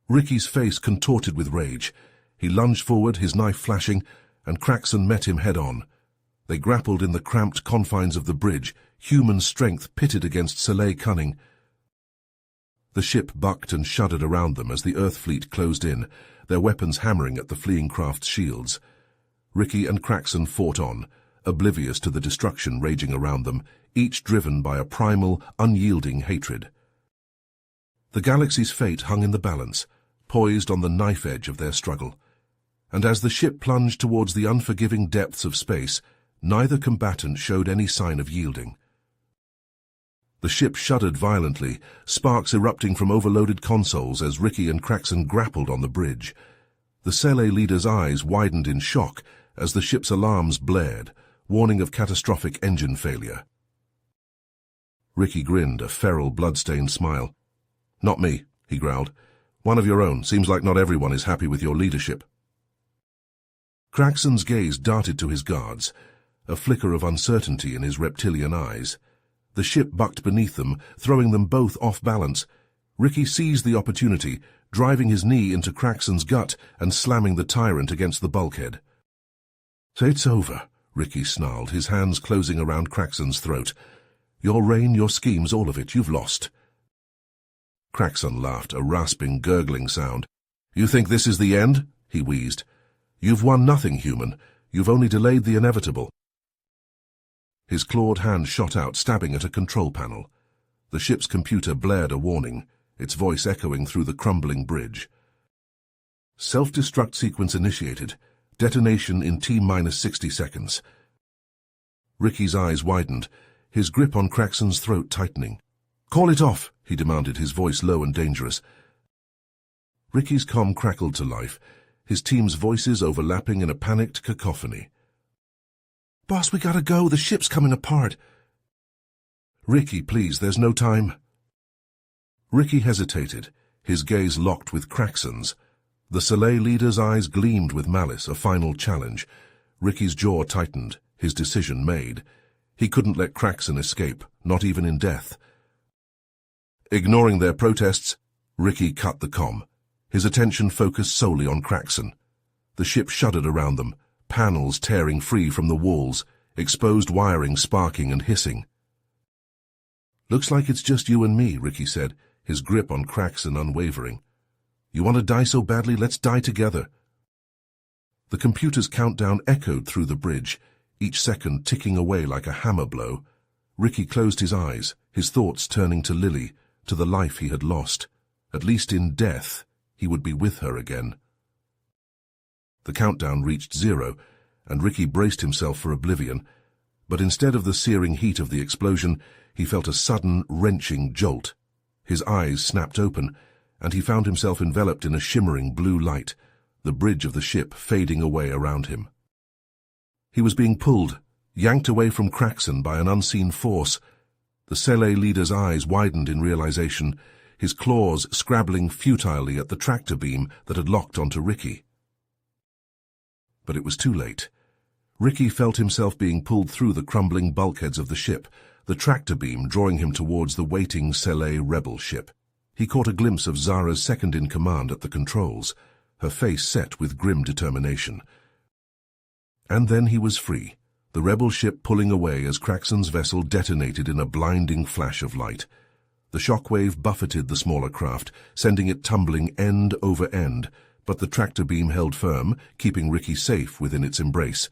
Ricky's face contorted with rage. He lunged forward, his knife flashing, and Craxon met him head-on. They grappled in the cramped confines of the bridge, human strength pitted against Sele cunning. The ship bucked and shuddered around them as the Earth fleet closed in, their weapons hammering at the fleeing craft's shields. Ricky and Craxon fought on, oblivious to the destruction raging around them, each driven by a primal, unyielding hatred. The galaxy's fate hung in the balance, poised on the knife edge of their struggle. And as the ship plunged towards the unforgiving depths of space, neither combatant showed any sign of yielding. The ship shuddered violently, sparks erupting from overloaded consoles as Ricky and Craxon grappled on the bridge. The Sele leader's eyes widened in shock as the ship's alarms blared, warning of catastrophic engine failure. Ricky grinned, a feral, blood-stained smile. "Not me," he growled. "One of your own. Seems like not everyone is happy with your leadership." Craxon's gaze darted to his guards, a flicker of uncertainty in his reptilian eyes. The ship bucked beneath them, throwing them both off balance. Ricky seized the opportunity, driving his knee into Craxon's gut and slamming the tyrant against the bulkhead. "It's over," Ricky snarled, his hands closing around Craxon's throat. "Your reign, your schemes, all of it, you've lost." Craxon laughed, a rasping, gurgling sound. "You think this is the end?" he wheezed. "You've won nothing, human. You've only delayed the inevitable." His clawed hand shot out, stabbing at a control panel. The ship's computer blared a warning, its voice echoing through the crumbling bridge. "Self-destruct sequence initiated. Detonation in T-minus 60 seconds. Ricky's eyes widened, his grip on Craxon's throat tightening. "Call it off," he demanded, his voice low and dangerous. Ricky's comm crackled to life, his team's voices overlapping in a panicked cacophony. "Boss, we gotta go. The ship's coming apart." "Ricky, please, there's no time." Ricky hesitated, his gaze locked with Craxon's. The Sele leader's eyes gleamed with malice, a final challenge. Ricky's jaw tightened, his decision made. He couldn't let Craxon escape, not even in death. Ignoring their protests, Ricky cut the comm, his attention focused solely on Craxon. The ship shuddered around them, panels tearing free from the walls, exposed wiring sparking and hissing. "Looks like it's just you and me," Ricky said, his grip on Craxton unwavering. "You want to die so badly? Let's die together." The computer's countdown echoed through the bridge, each second ticking away like a hammer blow. Ricky closed his eyes, his thoughts turning to Lily, to the life he had lost. At least in death, he would be with her again. The countdown reached 0, and Ricky braced himself for oblivion, but instead of the searing heat of the explosion, he felt a sudden, wrenching jolt. His eyes snapped open, and he found himself enveloped in a shimmering blue light, the bridge of the ship fading away around him. He was being pulled, yanked away from Craxton by an unseen force. The Sele leader's eyes widened in realization, his claws scrabbling futilely at the tractor beam that had locked onto Ricky. But it was too late. Ricky felt himself being pulled through the crumbling bulkheads of the ship, the tractor beam drawing him towards the waiting Sele rebel ship. He caught a glimpse of Zara's second-in-command at the controls, her face set with grim determination. And then he was free, the rebel ship pulling away as Craxton's vessel detonated in a blinding flash of light. The shockwave buffeted the smaller craft, sending it tumbling end over end, but the tractor beam held firm, keeping Ricky safe within its embrace.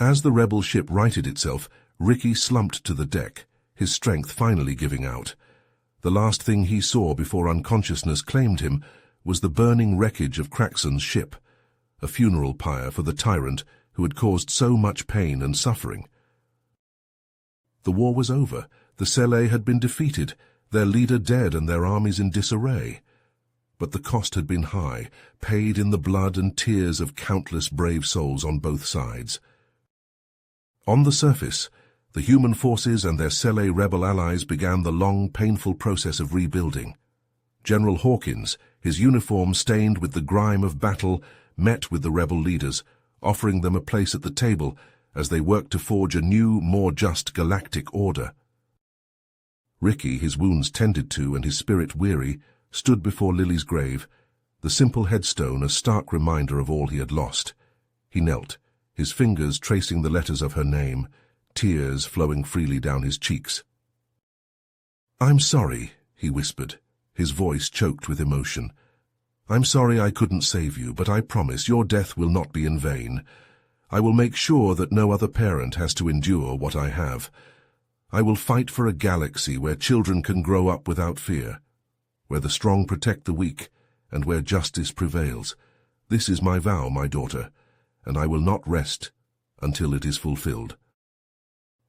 As the rebel ship righted itself, Ricky slumped to the deck, his strength finally giving out. The last thing he saw before unconsciousness claimed him was the burning wreckage of Craxton's ship, a funeral pyre for the tyrant who had caused so much pain and suffering. The war was over. The Sele had been defeated, their leader dead and their armies in disarray. But the cost had been high, paid in the blood and tears of countless brave souls on both sides. On the surface, the human forces and their Sele rebel allies began the long, painful process of rebuilding. General Hawkins, his uniform stained with the grime of battle, met with the rebel leaders, offering them a place at the table as they worked to forge a new, more just galactic order. Ricky, his wounds tended to and his spirit weary, stood before Lily's grave, the simple headstone a stark reminder of all he had lost. He knelt, his fingers tracing the letters of her name, tears flowing freely down his cheeks. "I'm sorry," he whispered, his voice choked with emotion. "I'm sorry I couldn't save you, but I promise your death will not be in vain. I will make sure that no other parent has to endure what I have. I will fight for a galaxy where children can grow up without fear, where the strong protect the weak, and where justice prevails. This is my vow, my daughter, and I will not rest until it is fulfilled."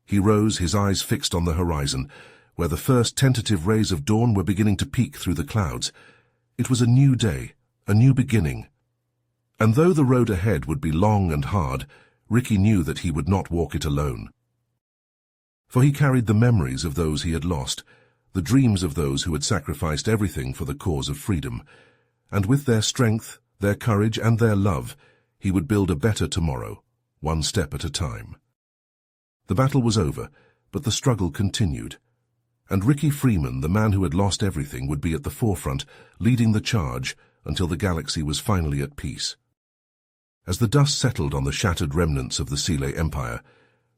He rose, his eyes fixed on the horizon, where the first tentative rays of dawn were beginning to peek through the clouds. It was a new day, a new beginning. And though the road ahead would be long and hard, Ricky knew that he would not walk it alone. For he carried the memories of those he had lost, the dreams of those who had sacrificed everything for the cause of freedom, and with their strength, their courage, and their love, he would build a better tomorrow, one step at a time. The battle was over, but the struggle continued. And Ricky Freeman, the man who had lost everything, would be at the forefront, leading the charge until the galaxy was finally at peace. As the dust settled on the shattered remnants of the Sele Empire,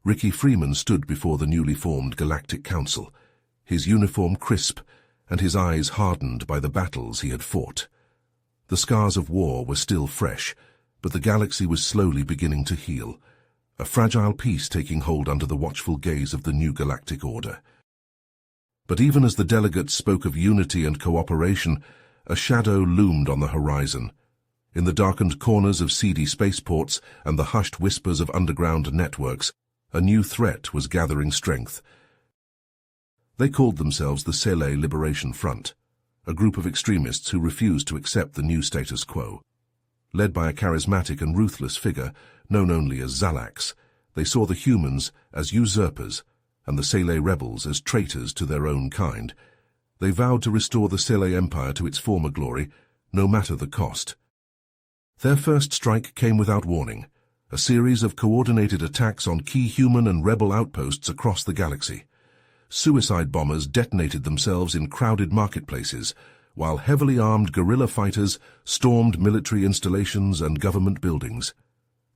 Ricky Freeman stood before the newly formed Galactic Council, his uniform crisp and his eyes hardened by the battles he had fought. The scars of war were still fresh, but the galaxy was slowly beginning to heal, a fragile peace taking hold under the watchful gaze of the new galactic order. But even as the delegates spoke of unity and cooperation, a shadow loomed on the horizon. In the darkened corners of seedy spaceports and the hushed whispers of underground networks, a new threat was gathering strength. They called themselves the Sele Liberation Front, a group of extremists who refused to accept the new status quo. Led by a charismatic and ruthless figure, known only as Zalax, they saw the humans as usurpers and the Sele rebels as traitors to their own kind. They vowed to restore the Sele Empire to its former glory, no matter the cost. Their first strike came without warning, a series of coordinated attacks on key human and rebel outposts across the galaxy. Suicide bombers detonated themselves in crowded marketplaces, while heavily armed guerrilla fighters stormed military installations and government buildings.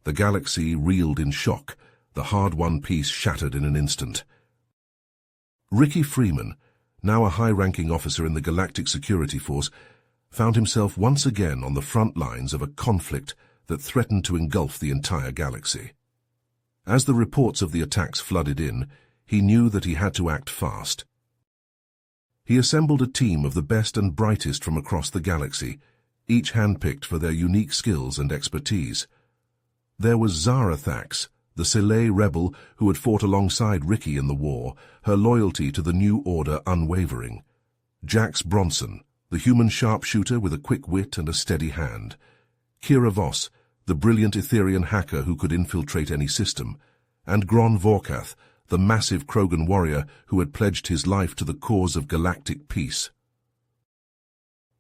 The galaxy reeled in shock, the hard-won peace shattered in an instant. Ricky Freeman, now a high-ranking officer in the Galactic Security Force, found himself once again on the front lines of a conflict that threatened to engulf the entire galaxy. As the reports of the attacks flooded in, he knew that he had to act fast. He assembled a team of the best and brightest from across the galaxy, each handpicked for their unique skills and expertise. There was Zara Thax, the Sile rebel who had fought alongside Ricky in the war, her loyalty to the New Order unwavering. Jax Bronson, the human sharpshooter with a quick wit and a steady hand. Kira Voss, the brilliant Etherian hacker who could infiltrate any system. And Gron Vorkath, the massive Krogan warrior who had pledged his life to the cause of galactic peace.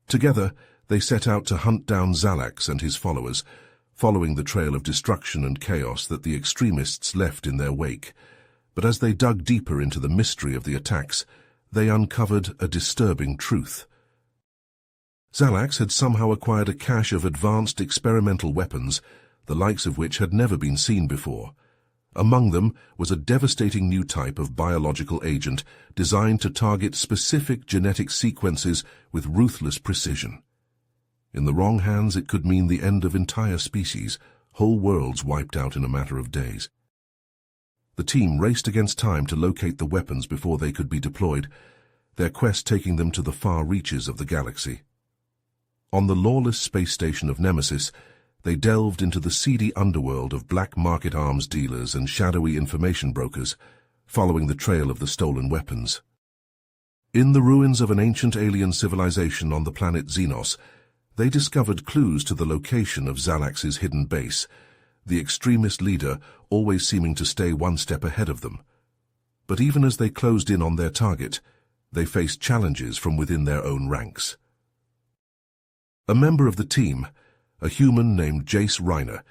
Together, they set out to hunt down Xalax and his followers, following the trail of destruction and chaos that the extremists left in their wake. But as they dug deeper into the mystery of the attacks, they uncovered a disturbing truth. Xalax had somehow acquired a cache of advanced experimental weapons, the likes of which had never been seen before. Among them was a devastating new type of biological agent designed to target specific genetic sequences with ruthless precision. In the wrong hands, it could mean the end of entire species, whole worlds wiped out in a matter of days. The team raced against time to locate the weapons before they could be deployed, their quest taking them to the far reaches of the galaxy. On the lawless space station of Nemesis, they delved into the seedy underworld of black market arms dealers and shadowy information brokers, following the trail of the stolen weapons. In the ruins of an ancient alien civilization on the planet Xenos, they discovered clues to the location of Xalax's hidden base, the extremist leader always seeming to stay one step ahead of them. But even as they closed in on their target, they faced challenges from within their own ranks. A member of the team, a human named Jace Reiner,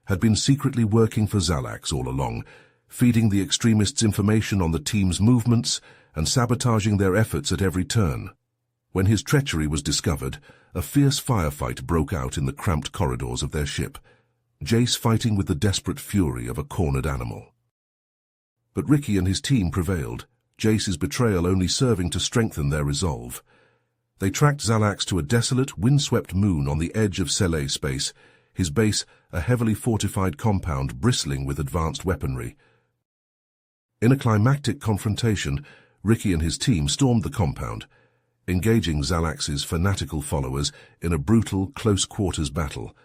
had been secretly working for Xalax all along, feeding the extremists information on the team's movements and sabotaging their efforts at every turn. When his treachery was discovered, a fierce firefight broke out in the cramped corridors of their ship, Jace fighting with the desperate fury of a cornered animal. But Ricky and his team prevailed, Jace's betrayal only serving to strengthen their resolve. They tracked Xalax to a desolate, windswept moon on the edge of Sele space, his base a heavily fortified compound bristling with advanced weaponry. In a climactic confrontation, Ricky and his team stormed the compound, engaging Xalax's fanatical followers in a brutal, close-quarters battle.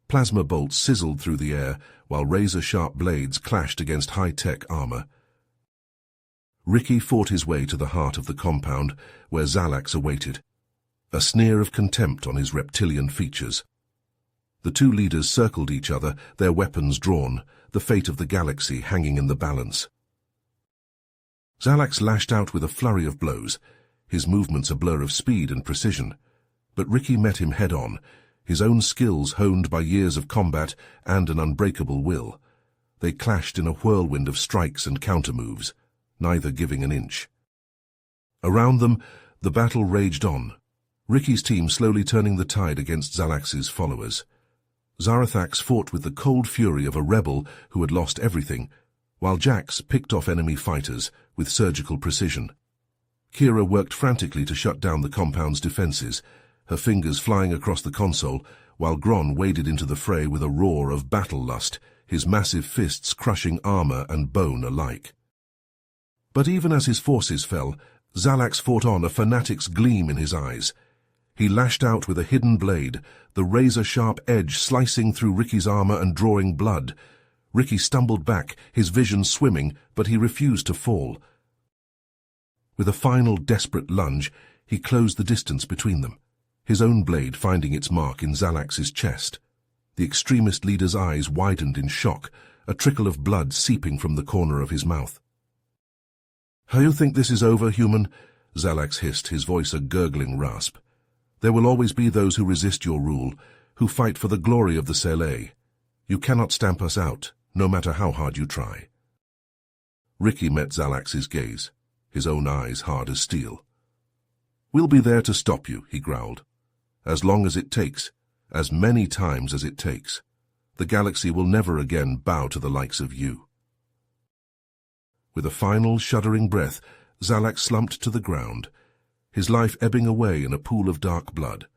Plasma bolts sizzled through the air, while razor-sharp blades clashed against high-tech armor. Ricky fought his way to the heart of the compound, where Xalax awaited, a sneer of contempt on his reptilian features. The two leaders circled each other, their weapons drawn, the fate of the galaxy hanging in the balance. Xalax lashed out with a flurry of blows, his movements a blur of speed and precision. But Ricky met him head-on, his own skills honed by years of combat and an unbreakable will. They clashed in a whirlwind of strikes and counter-moves, neither giving an inch. Around them, the battle raged on, Ricky's team slowly turning the tide against Xalax's followers. Zarathax fought with the cold fury of a rebel who had lost everything, while Jax picked off enemy fighters with surgical precision. Kira worked frantically to shut down the compound's defenses, her fingers flying across the console, while Gron waded into the fray with a roar of battle lust, his massive fists crushing armor and bone alike. But even as his forces fell, Xalax fought on, a fanatic's gleam in his eyes. He lashed out with a hidden blade, the razor-sharp edge slicing through Ricky's armor and drawing blood. Ricky stumbled back, his vision swimming, but he refused to fall. With a final desperate lunge, he closed the distance between them, his own blade finding its mark in Xalax's chest. The extremist leader's eyes widened in shock, a trickle of blood seeping from the corner of his mouth. "You think this is over, human?" Xalax hissed, his voice a gurgling rasp. "There will always be those who resist your rule, who fight for the glory of the Sele. You cannot stamp us out, no matter how hard you try." Ricky met Xalax's gaze, his own eyes hard as steel. "We'll be there to stop you," he growled. "As long as it takes, as many times as it takes. The galaxy will never again bow to the likes of you." With a final, shuddering breath, Zalak slumped to the ground, his life ebbing away in a pool of dark blood.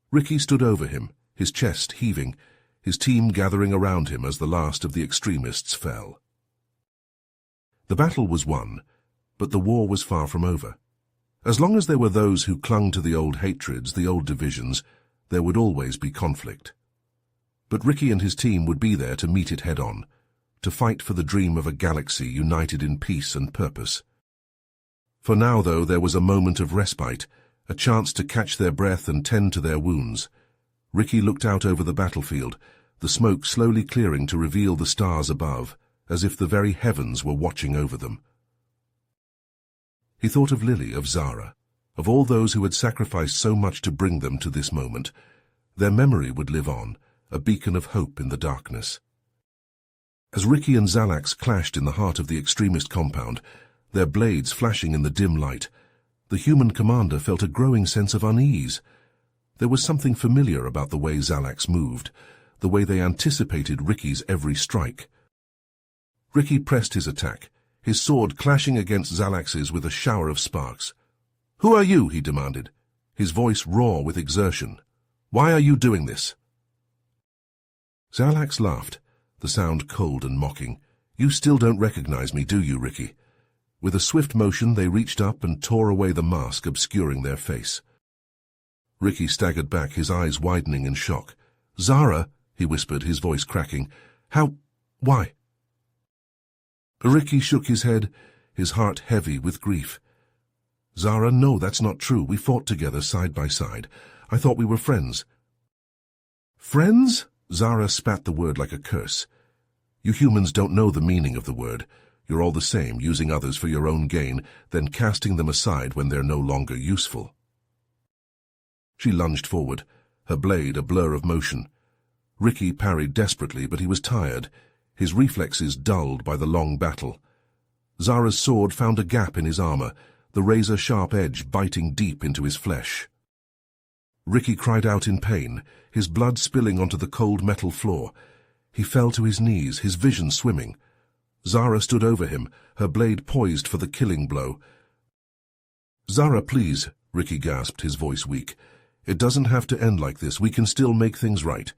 Ricky stood over him, his chest heaving, his team gathering around him as the last of the extremists fell. The battle was won, but the war was far from over. As long as there were those who clung to the old hatreds, the old divisions, there would always be conflict. But Ricky and his team would be there to meet it head-on, to fight for the dream of a galaxy united in peace and purpose. For now, though, there was a moment of respite, a chance to catch their breath and tend to their wounds. Ricky looked out over the battlefield, the smoke slowly clearing to reveal the stars above, as if the very heavens were watching over them. He thought of Lily, of Zara, of all those who had sacrificed so much to bring them to this moment. Their memory would live on, a beacon of hope in the darkness. As Ricky and Zalax clashed in the heart of the extremist compound, their blades flashing in the dim light, the human commander felt a growing sense of unease. There was something familiar about the way Zalax moved, the way they anticipated Ricky's every strike. Ricky pressed his attack, his sword clashing against Zalax's with a shower of sparks. "Who are you?" he demanded, his voice raw with exertion. "Why are you doing this?" Zalax laughed, the sound cold and mocking. "You still don't recognize me, do you, Ricky?" With a swift motion, they reached up and tore away the mask obscuring their face. Ricky staggered back, his eyes widening in shock. "Zara," he whispered, his voice cracking. Why?" Ricky shook his head, his heart heavy with grief. "Zara, no, that's not true. We fought together side by side. I thought we were friends." "Friends?" Zara spat the word like a curse. "You humans don't know the meaning of the word. You're all the same, using others for your own gain, then casting them aside when they're no longer useful." She lunged forward, her blade a blur of motion. Ricky parried desperately, but he was tired, his reflexes dulled by the long battle. Zara's sword found a gap in his armor, the razor-sharp edge biting deep into his flesh. Ricky cried out in pain, his blood spilling onto the cold metal floor. He fell to his knees, his vision swimming. Zara stood over him, her blade poised for the killing blow. "Zara, please," Ricky gasped, his voice weak. "It doesn't have to end like this. We can still make things right."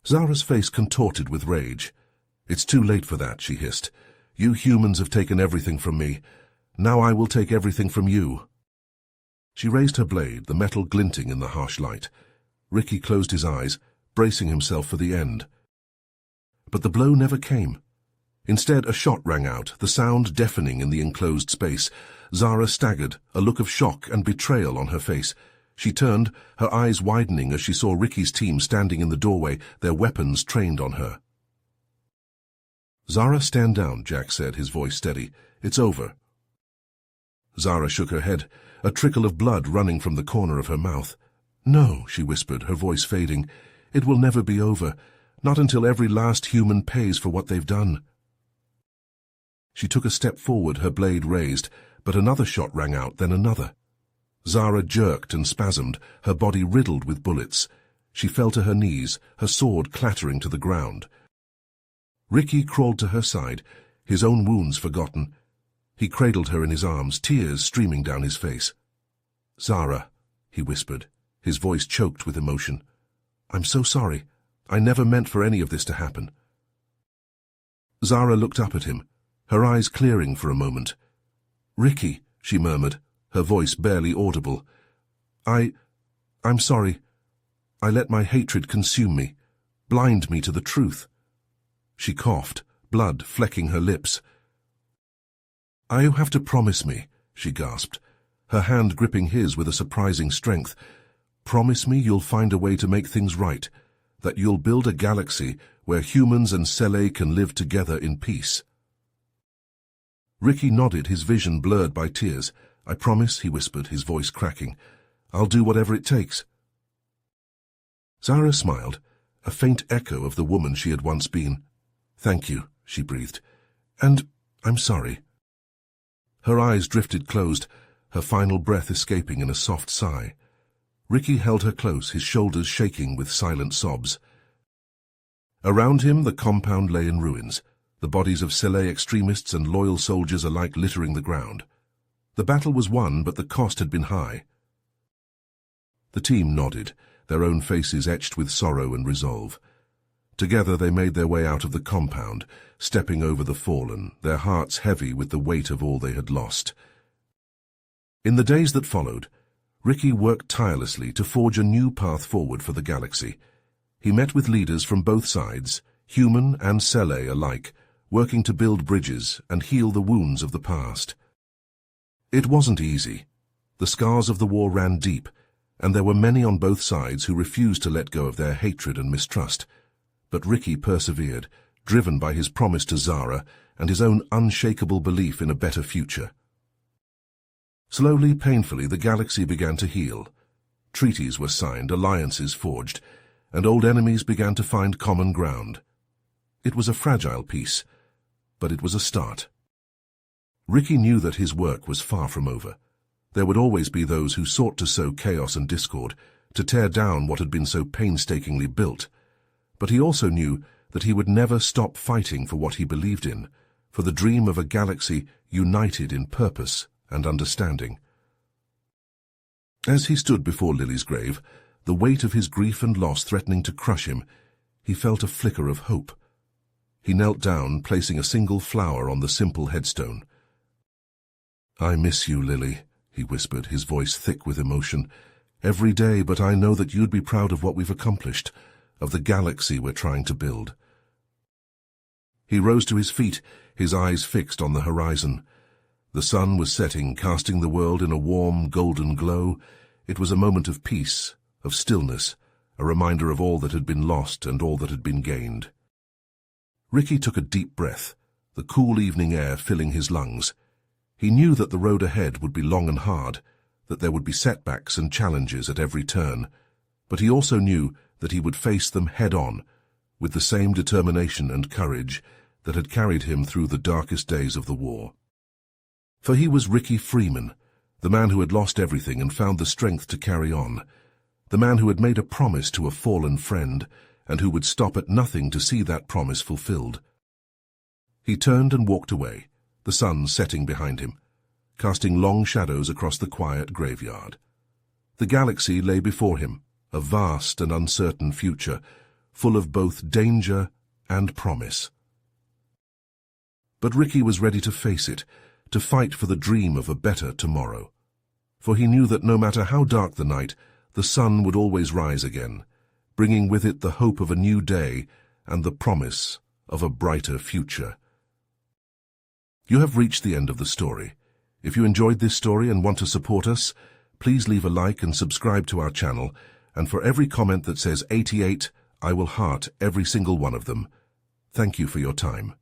Zara's face contorted with rage. "It's too late for that," she hissed. "You humans have taken everything from me. Now I will take everything from you." She raised her blade, the metal glinting in the harsh light. Ricky closed his eyes, bracing himself for the end. But the blow never came. Instead, a shot rang out, the sound deafening in the enclosed space. Zara staggered, a look of shock and betrayal on her face. She turned, her eyes widening as she saw Ricky's team standing in the doorway, their weapons trained on her. "Zara, stand down," Jack said, his voice steady. "It's over." Zara shook her head, a trickle of blood running from the corner of her mouth. "No," she whispered, her voice fading. "It will never be over, not until every last human pays for what they've done." She took a step forward, her blade raised, but another shot rang out, then another. Zara jerked and spasmed, her body riddled with bullets. She fell to her knees, her sword clattering to the ground. Ricky crawled to her side, his own wounds forgotten. He cradled her in his arms, tears streaming down his face. "Zara," he whispered, his voice choked with emotion. "I'm so sorry. I never meant for any of this to happen." Zara looked up at him, her eyes clearing for a moment. "Ricky," she murmured, her voice barely audible. I'm sorry. I let my hatred consume me, blind me to the truth." She coughed, blood flecking her lips. "You have to promise me," she gasped, her hand gripping his with a surprising strength. "Promise me you'll find a way to make things right, that you'll build a galaxy where humans and Sele can live together in peace." Ricky nodded, his vision blurred by tears. "I promise," he whispered, his voice cracking. "I'll do whatever it takes." Zara smiled, a faint echo of the woman she had once been. "Thank you," she breathed. "And I'm sorry." Her eyes drifted closed, her final breath escaping in a soft sigh. Ricky held her close, his shoulders shaking with silent sobs. Around him, the compound lay in ruins, the bodies of Sci extremists and loyal soldiers alike littering the ground. The battle was won, but the cost had been high. The team nodded, their own faces etched with sorrow and resolve. Together they made their way out of the compound, stepping over the fallen, their hearts heavy with the weight of all they had lost. In the days that followed, Ricky worked tirelessly to forge a new path forward for the galaxy. He met with leaders from both sides, human and Sci alike, working to build bridges and heal the wounds of the past. It wasn't easy. The scars of the war ran deep, and there were many on both sides who refused to let go of their hatred and mistrust. But Ricky persevered, driven by his promise to Zara and his own unshakable belief in a better future. Slowly, painfully, the galaxy began to heal. Treaties were signed, alliances forged, and old enemies began to find common ground. It was a fragile peace, but it was a start. Ricky knew that his work was far from over. There would always be those who sought to sow chaos and discord, to tear down what had been so painstakingly built. But he also knew that he would never stop fighting for what he believed in, for the dream of a galaxy united in purpose and understanding. As he stood before Lily's grave, the weight of his grief and loss threatening to crush him, he felt a flicker of hope. He knelt down, placing a single flower on the simple headstone. "I miss you, Lily," he whispered, his voice thick with emotion. "Every day, but I know that you'd be proud of what we've accomplished, of the galaxy we're trying to build." He rose to his feet, his eyes fixed on the horizon. The sun was setting, casting the world in a warm, golden glow. It was a moment of peace, of stillness, a reminder of all that had been lost and all that had been gained. Ricky took a deep breath, the cool evening air filling his lungs. He knew that the road ahead would be long and hard, that there would be setbacks and challenges at every turn, but he also knew that he would face them head-on, with the same determination and courage that had carried him through the darkest days of the war. For he was Ricky Freeman, the man who had lost everything and found the strength to carry on, the man who had made a promise to a fallen friend and who would stop at nothing to see that promise fulfilled. He turned and walked away, the sun setting behind him, casting long shadows across the quiet graveyard. The galaxy lay before him, a vast and uncertain future, full of both danger and promise. But Ricky was ready to face it, to fight for the dream of a better tomorrow. For he knew that no matter how dark the night, the sun would always rise again, bringing with it the hope of a new day and the promise of a brighter future. You have reached the end of the story. If you enjoyed this story and want to support us, please leave a like and subscribe to our channel, and for every comment that says 88, I will heart every single one of them. Thank you for your time.